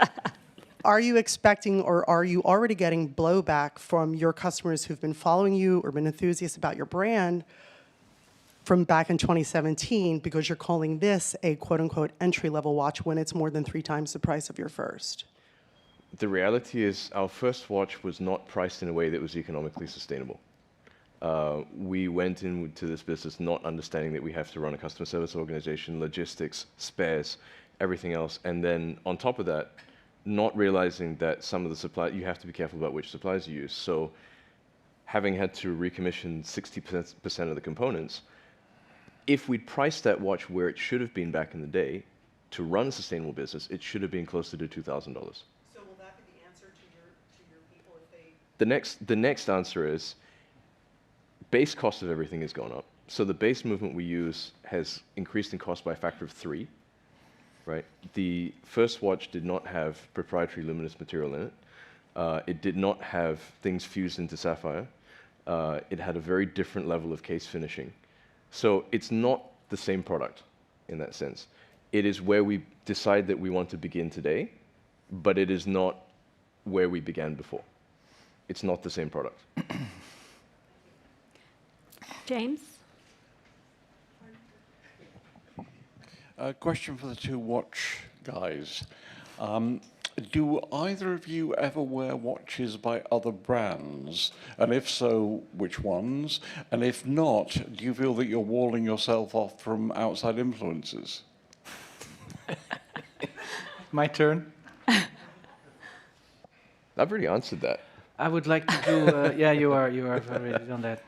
S5: Are you expecting, or are you already getting blowback from your customers who've been following you or been enthusiasts about your brand from back in 2017 because you're calling this a quote-unquote entry-level watch when it's more than 3 times the price of your first?
S3: The reality is our first watch was not priced in a way that was economically sustainable. We went into this business not understanding that we have to run a customer service organization, logistics, spares, everything else. And then on top of that, not realizing that some of the supply, you have to be careful about which suppliers you use. So having had to recommission 60% of the components, if we'd priced that watch where it should have been back in the day to run a sustainable business, it should have been closer to $2,000.
S5: So will that be the answer to your people if they...
S3: The next answer is base cost of everything has gone up. So the base movement we use has increased in cost by a factor of 3, right? The first watch did not have proprietary luminous material in it. It did not have things fused into sapphire. It had a very different level of case finishing. So it's not the same product in that sense. It is where we decide that we want to begin today, but it is not where we began before. It's not the same product.
S1: James?
S6: A question for the two watch guys. do either of you ever wear watches by other brands? And if so, which ones? And if not, do you feel that you're walling yourself off from outside influences?
S2: My turn.
S3: I've already answered that.
S2: I would like to do, yeah, you have already done that.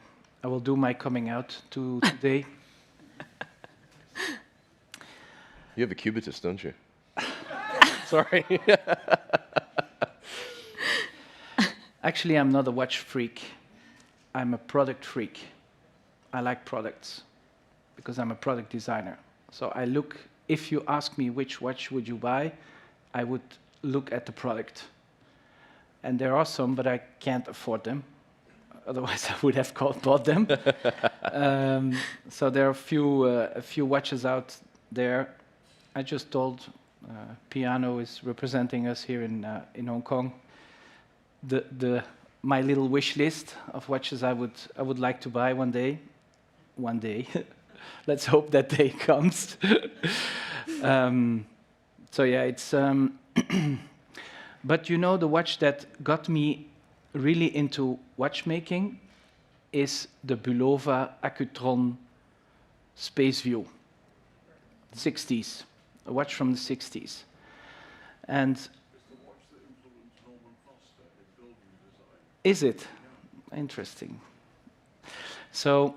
S2: I will do my coming out today.
S3: You have a cubitus, don't you? Sorry.
S2: Actually, I'm not a watch freak. I'm a product freak. I like products because I'm a product designer. So I look, if you ask me which watch would you buy, I would look at the product. And there are some, but I can't afford them. Otherwise, I would have bought them. So there are a few watches out there. I just told Piano is representing us here in Hong Kong. My little wish list of watches I would like to buy one day. One day, let's hope that day comes. So yeah, it's. But you know, the watch that got me really into watchmaking is the Bulova Accutron Space View, 60s, a watch from the 60s. And is it? Interesting. So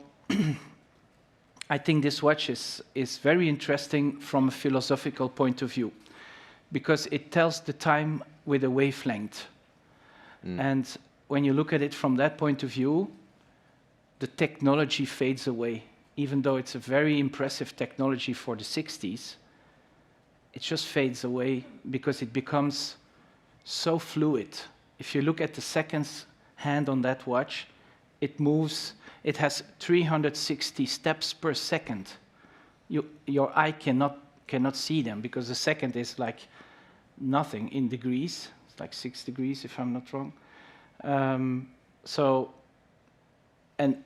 S2: I think this watch is very interesting from a philosophical point of view because it tells the time with a wavelength. And when you look at it from that point of view, the technology fades away. Even though it's a very impressive technology for the 60s, it just fades away because it becomes so fluid. If you look at the seconds hand on that watch, it moves, it has 360 steps per second. Your eye cannot see them because the second is like nothing in degrees. It's like 6 degrees, if I'm not wrong. And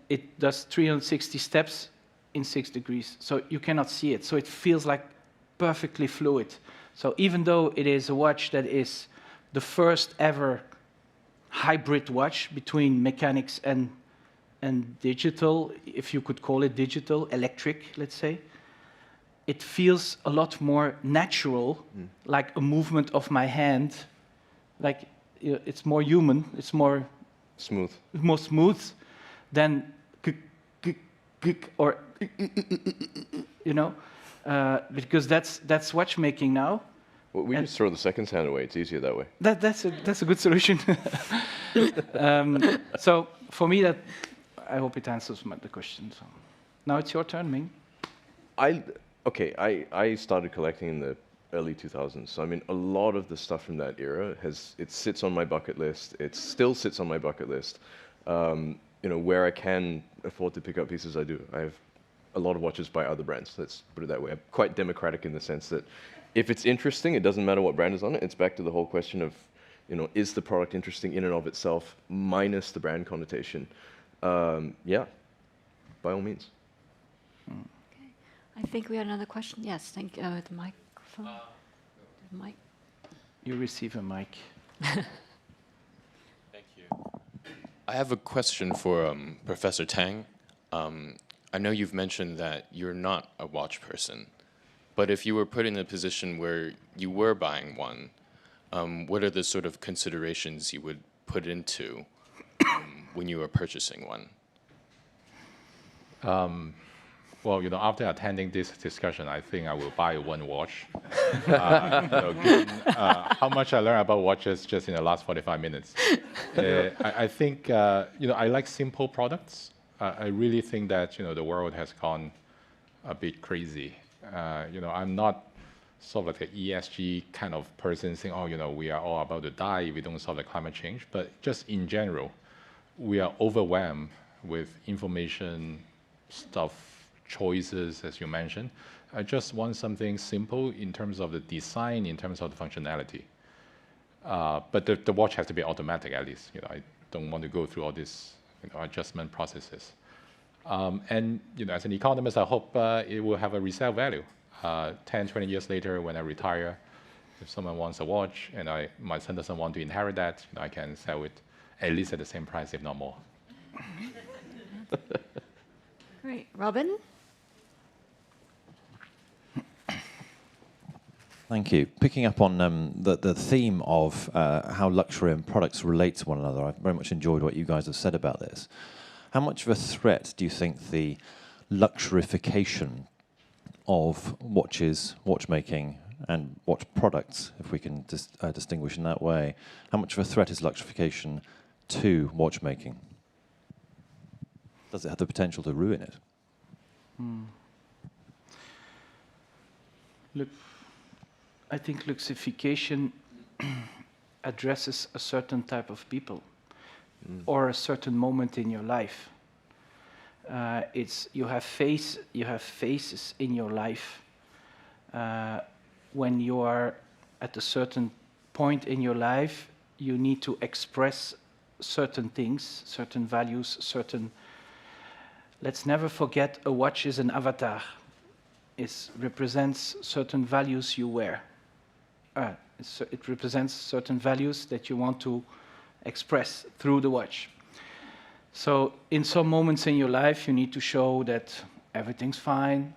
S2: it does 360 steps in 6 degrees. So you cannot see it. So it feels like perfectly fluid. So even though it is a watch that is the first ever hybrid watch between mechanics and digital, if you could call it digital, electric, let's say, it feels a lot more natural, like a movement of my hand. Like it's more human, it's more
S3: Smooth.
S2: than or because that's watchmaking now.
S3: Well, we just throw the seconds hand away. It's easier that way.
S2: That's a good solution. So for me, I hope it answers the question. So now it's your turn, Ming.
S3: I started collecting in the early 2000s. So I mean, a lot of the stuff from that era sits on my bucket list. It still sits on my bucket list. Where I can afford to pick up pieces, I do. I have a lot of watches by other brands. Let's put it that way. I'm quite democratic in the sense that if it's interesting, it doesn't matter what brand is on it. It's back to the whole question of, is the product interesting in and of itself, minus the brand connotation? Yeah, by all means.
S7: Okay. I think we had another question. Yes, thank you. The microphone. The mic.
S2: You receive a mic.
S8: Thank you. I have a question for Professor Thang. I know you've mentioned that you're not a watch person, but if you were put in a position where you were buying one, what are the sort of considerations you would put into when you were purchasing one?
S4: Well, after attending this discussion, I think I will buy one watch. Given how much I learned about watches just in the last 45 minutes. I think, I like simple products. I really think that, the world has gone a bit crazy. I'm not sort of like an ESG kind of person saying, we are all about to die if we don't solve the climate change. But just in general, we are overwhelmed with information, stuff, choices, as you mentioned. I just want something simple in terms of the design, in terms of the functionality. But the watch has to be automatic at least. I don't want to go through all these adjustment processes. And as an economist, I hope it will have a resale value. 10, 20 years later, when I retire, If someone wants a watch and my son doesn't want to inherit that, I can sell it at least at the same price, if not more.
S7: Great. Robin?
S9: Thank you. Picking up on the theme of how luxury and products relate to one another, I've very much enjoyed what you guys have said about this. How much of a threat do you think the luxurification of watches, watchmaking, and watch products, if we can distinguish in that way, how much of a threat is luxurification to watchmaking? Does it have the potential to ruin it?
S2: Look, I think luxification addresses a certain type of people or a certain moment in your life. You have phases in your life when you are at a certain point in your life. You need to express certain things, certain values, certain. Let's never forget, a watch is an avatar. It represents certain values you wear. It represents certain values that you want to express through the watch. So in some moments in your life, you need to show that everything's fine,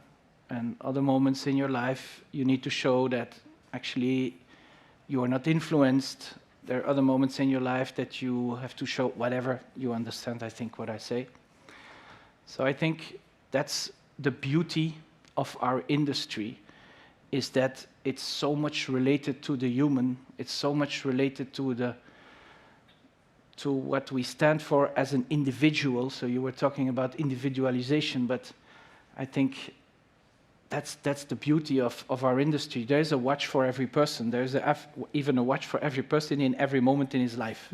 S2: and other moments in your life, you need to show that actually you are not influenced. There are other moments in your life that you have to show whatever. You understand, I think, what I say. So I think that's the beauty of our industry, is that it's so much related to the human. It's so much related to what we stand for as an individual. So you were talking about individualization, but I think that's the beauty of our industry. There's a watch for every person. There's even a watch for every person in every moment in his life.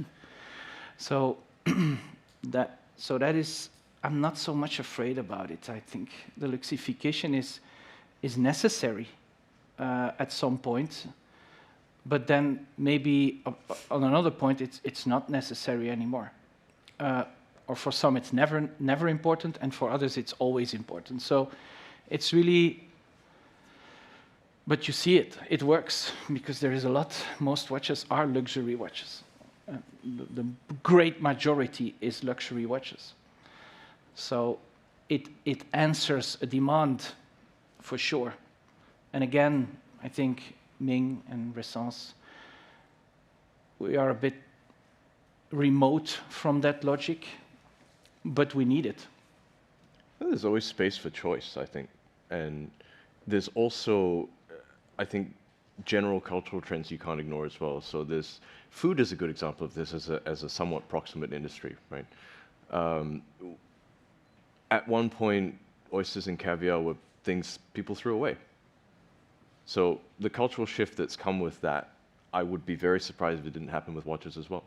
S2: So that is, I'm not so much afraid about it. I think the luxification is necessary at some point, but then maybe on another point it's not necessary anymore. Or for some it's never important, and for others it's always important. So it's really, but you see it works, because there is a lot. Most watches are luxury watches. The great majority is luxury watches. So it answers a demand for sure. And again, I think Ming and RESSENCE, we are a bit remote from that logic, but we need it.
S3: Well, there's always space for choice, I think. And there's also, I think, general cultural trends you can't ignore as well. So food is a good example of this as a somewhat proximate industry, right? At one point, oysters and caviar were things people threw away. So the cultural shift that's come with that, I would be very surprised if it didn't happen with watches as well.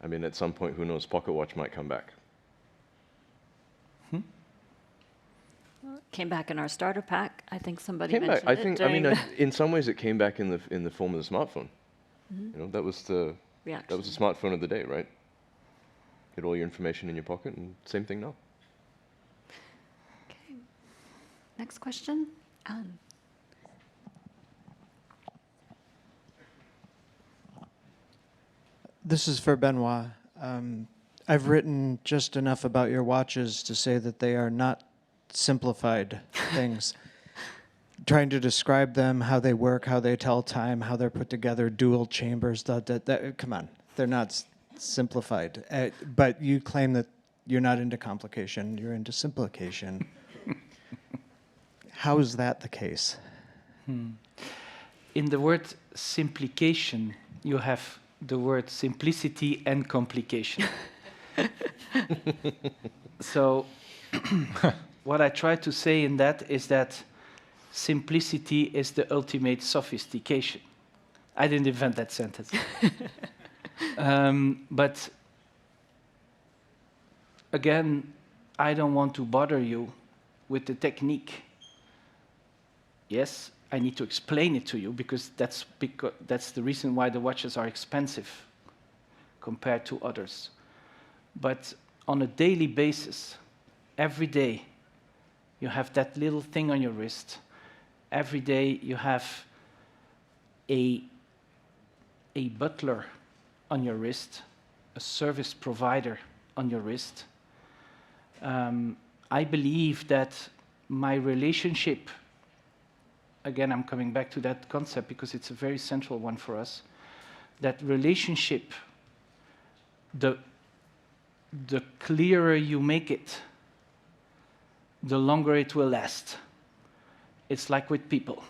S3: I mean, at some point, who knows, pocket watch might come back.
S7: Came back in our starter pack. I think somebody mentioned
S3: I
S7: it.
S3: think, in some ways, it came back in the form of the smartphone. You know, that was the smartphone of the day, right? Get all your information in your pocket, and same thing now.
S7: Okay. Next question, Alan.
S10: This is for Benoit. I've written just enough about your watches to say that they are not simplified things. Trying to describe them, how they work, how they tell time, how they're put together, dual chambers, come on, they're not simplified. But you claim that you're not into complication, you're into simplification. How is that the case?
S2: In the word simplification, you have the word simplicity and complication. So what I try to say in that is that simplicity is the ultimate sophistication. I didn't invent that sentence. But again, I don't want to bother you with the technique. Yes, I need to explain it to you, because that's the reason why the watches are expensive compared to others. But on a daily basis, every day, you have that little thing on your wrist. Every day you have a a butler on your wrist, a service provider on your wrist. I believe that my relationship, again, I'm coming back to that concept because it's a very central one for us, that relationship, the clearer you make it, the longer it will last. It's like with people.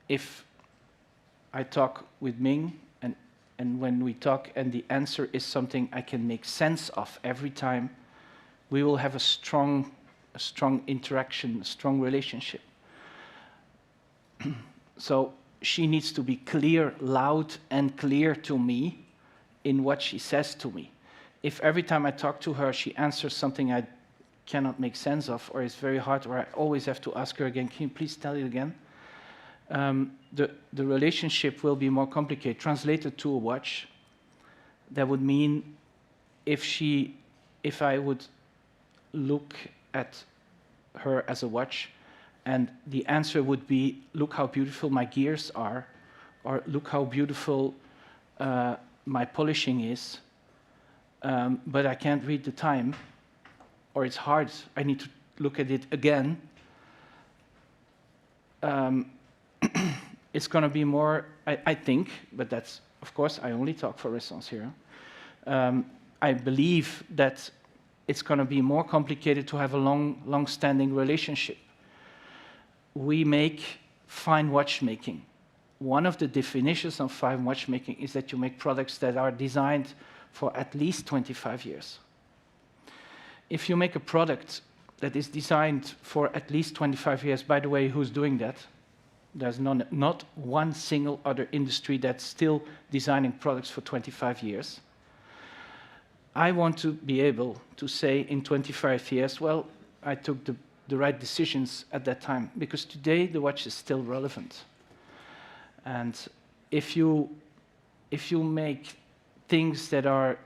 S2: If I talk with Ming, and when we talk and the answer is something I can make sense of every time, we will have a strong interaction, a strong relationship. So she needs to be clear, loud and clear to me in what she says to me. If every time I talk to her, she answers something I cannot make sense of, or it's very hard, or I always have to ask her again, can you please tell it again? The relationship will be more complicated. Translated to a watch, that would mean if I would look at her as a watch, and the answer would be, look how beautiful my gears are, or look how beautiful my polishing is, but I can't read the time, or it's hard, I need to look at it again. It's going to be more, I think, but that's, of course, I only talk for RESSENCE here. I believe that it's going to be more complicated to have a long-standing relationship. We make fine watchmaking. One of the definitions of fine watchmaking is that you make products that are designed for at least 25 years. If you make a product that is designed for at least 25 years, by the way, who's doing that? There's not one single other industry that's still designing products for 25 years. I want to be able to say in 25 years, well, I took the right decisions at that time, because today the watch is still relevant. And if you make things that are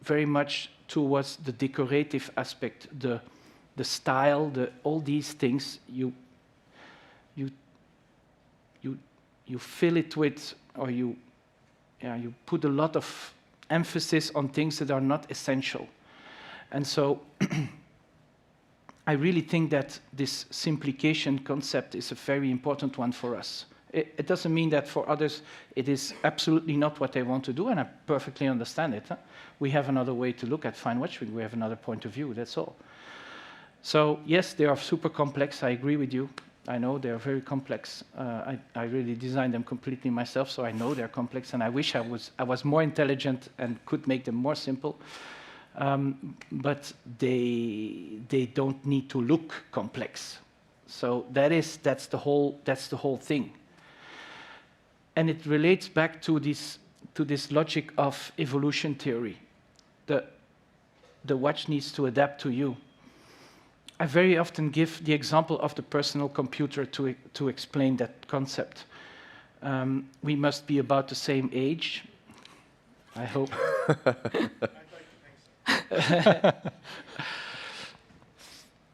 S2: very much towards the decorative aspect, the style, all these things, you fill it with, or you put a lot of emphasis on things that are not essential. And so I really think that this simplification concept is a very important one for us. It doesn't mean that for others it is absolutely not what they want to do, and I perfectly understand it. Huh? We have another way to look at fine watchmaking. We have another point of view, that's all. So yes, they are super complex, I agree with you. I know they are very complex. I really designed them completely myself, so I know they're complex, and I wish I was more intelligent and could make them more simple. But they don't need to look complex. So that's the whole thing. And it relates back to this logic of evolution theory. The watch needs to adapt to you. I very often give the example of the personal computer to explain that concept. We must be about the same age, I hope.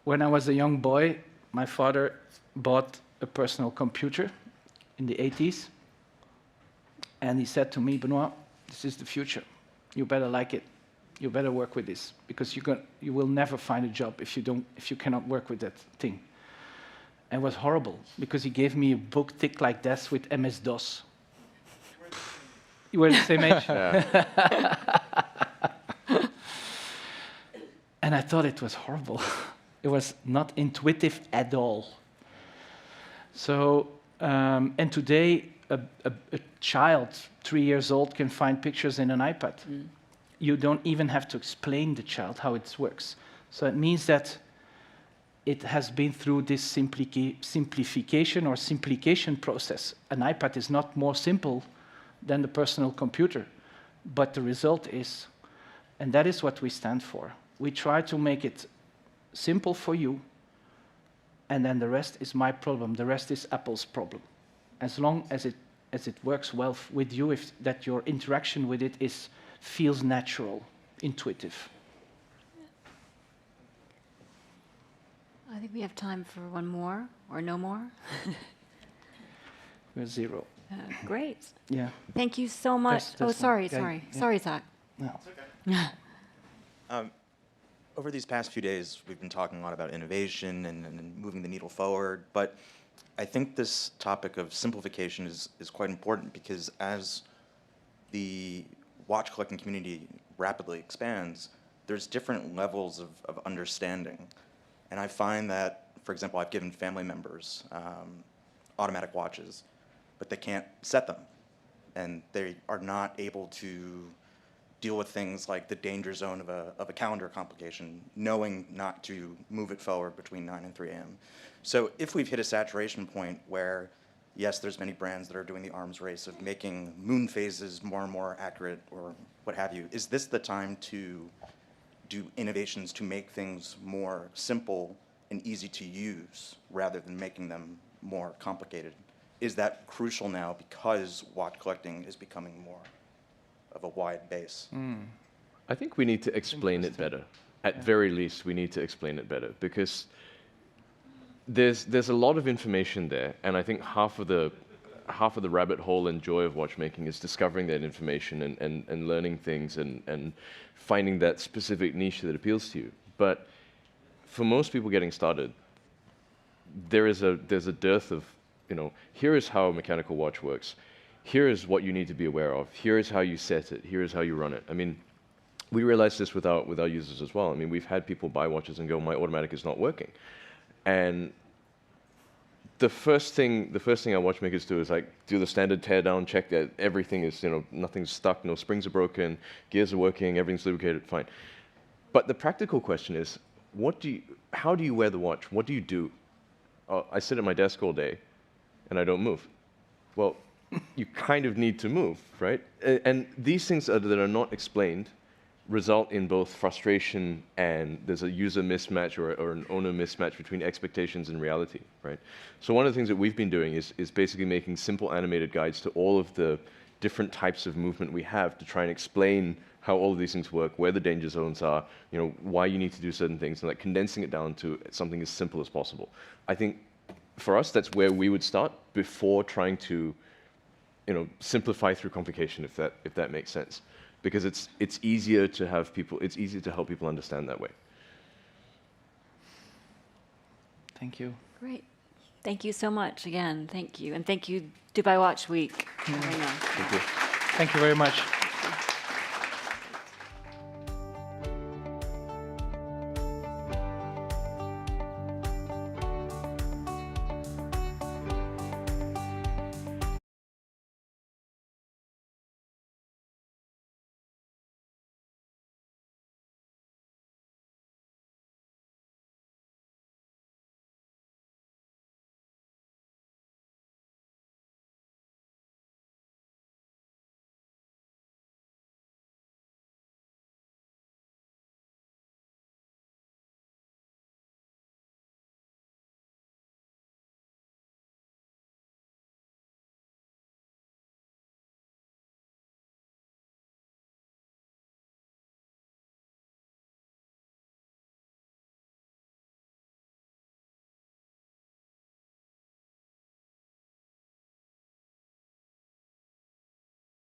S2: When I was a young boy, my father bought a personal computer in the 80s, and he said to me, Benoit, this is the future. You better like it. You better work with this, because you will never find a job if you cannot work with that thing. And it was horrible, because he gave me a book thick like this with MS-DOS. You were the same age? Yeah. And I thought it was horrible. It was not intuitive at all. So, and today, a child, 3 years old, can find pictures in an iPad. Mm. You don't even have to explain the child how it works. So it means that it has been through this simplification or simplification process. An iPad is not more simple than the personal computer, but the result is, and that is what we stand for. We try to make it simple for you, and then the rest is my problem. The rest is Apple's problem. As long as it works well with you, that your interaction with it feels natural, intuitive.
S7: I think we have time for one more, or no more.
S2: We're zero.
S7: Great.
S2: Yeah.
S7: Thank you so much.
S2: This
S7: Oh,
S2: one.
S7: sorry,
S2: Okay,
S7: sorry.
S2: yeah.
S7: Sorry, Zach.
S2: No.
S11: Over these past few days, we've been talking a lot about innovation and moving the needle forward, but I think this topic of simplification is quite important because as the watch collecting community rapidly expands, there's different levels of understanding. And I find that, for example, I've given family members automatic watches, but they can't set them. And they are not able to deal with things like the danger zone of a calendar complication, knowing not to move it forward between 9 and 3 a.m. So if we've hit a saturation point where, yes, there's many brands that are doing the arms race of making moon phases more and more accurate or what have you, is this the time to do innovations to make things more simple and easy to use rather than making them more complicated? Is that crucial now because watch collecting is becoming more of a wide base?
S3: I think we need to explain it better. At very least, we need to explain it better because there's a lot of information there, and I think half of the rabbit hole and joy of watchmaking is discovering that information and learning things and finding that specific niche that appeals to you. But for most people getting started, there's a dearth of, here is how a mechanical watch works. Here is what you need to be aware of. Here is how you set it. Here is how you run it. I mean, we realize this with our users as well. I mean, we've had people buy watches and go, my automatic is not working. And the first thing our watchmakers do is like do the standard tear down, check that everything is, nothing's stuck, no springs are broken, gears are working, everything's lubricated, fine. But the practical question is, how do you wear the watch? What do you do? I sit at my desk all day and I don't move. Well, you kind of need to move, right? And these things that are not explained result in both frustration and there's a user mismatch or an owner mismatch between expectations and reality, right? So one of the things that we've been doing is basically making simple animated guides to all of the different types of movement we have to try and explain how all of these things work, where the danger zones are, why you need to do certain things, and like condensing it down to something as simple as possible. I think for us, that's where we would start before trying to simplify through complication, if that makes sense, because it's easier to help people understand that way.
S2: Thank you.
S7: Great. Thank you so much again. Thank you. And thank you, Dubai Watch Week.
S3: Thank you.
S2: Thank you very much.